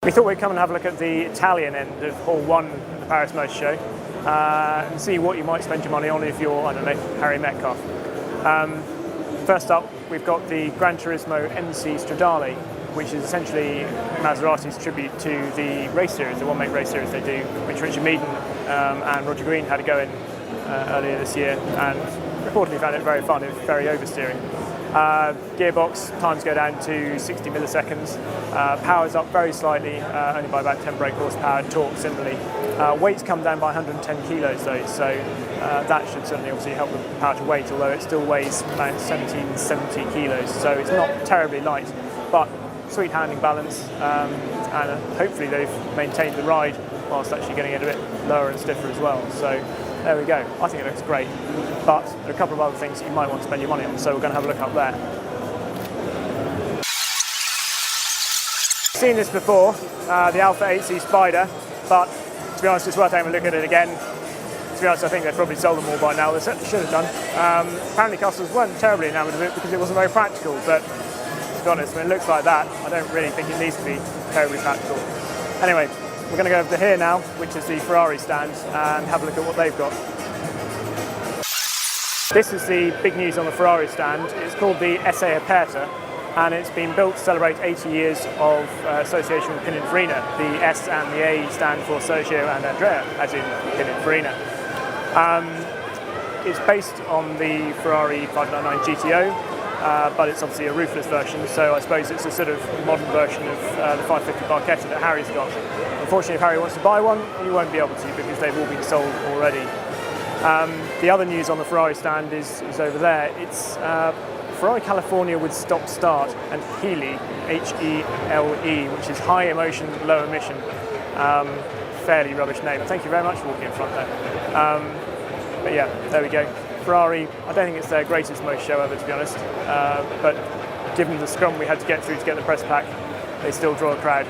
We thought we'd come and have a look at the Italian end of Hall 1 of the Paris Motor Show and see what you might spend your money on if you're, I don't know, Harry Metcalf. First up, we've got the Gran Turismo MC Stradale, which is essentially Maserati's tribute to the race series, the one-make race series they do, which Richard Meaden and Roger Green had a go in earlier this year, and reportedly found it very fun, it was very oversteering. Gearbox times go down to 60 milliseconds, power's up very slightly, only by about 10 brake horsepower, torque similarly. Weight's come down by 110 kilos though, so that should certainly obviously help the power to weight, although it still weighs about 1770 kilos, so it's not terribly light, but sweet handling balance, and hopefully they've maintained the ride whilst actually getting it a bit lower and stiffer as well. So there we go. I think it looks great, but there are a couple of other things that you might want to spend your money on, so we're going to have a look up there. Seen this before, the Alpha 8C Spider, but to be honest, it's worth having a look at it again. To be honest, I think they've probably sold them all by now. They certainly should have done. Apparently customers weren't terribly enamoured of it because it wasn't very practical, but to be honest, when it looks like that, I don't really think it needs to be terribly practical. Anyway, we're going to go over to here now, which is the Ferrari stand, and have a look at what they've got. This is the big news on the Ferrari stand. It's called the S.A. Aperta, and it's been built to celebrate 80 years of association with Pininfarina. The S and the A stand for Sergio and Andrea, as in Pininfarina. It's based on the Ferrari 599 GTO, but it's obviously a roofless version, so I suppose it's a sort of modern version of the 550 Barchetta that Harry's got. Unfortunately, if Harry wants to buy one, he won't be able to because they've all been sold already. The other news on the Ferrari stand is over there. It's Ferrari California with stop-start and Healy, H-E-L-E, which is high emotion, low emission. Fairly rubbish name. Thank you very much for walking in front there. But yeah, there we go. Ferrari, I don't think it's their greatest motor show ever, to be honest, but given the scrum we had to get through to get the press pack, they still draw a crowd.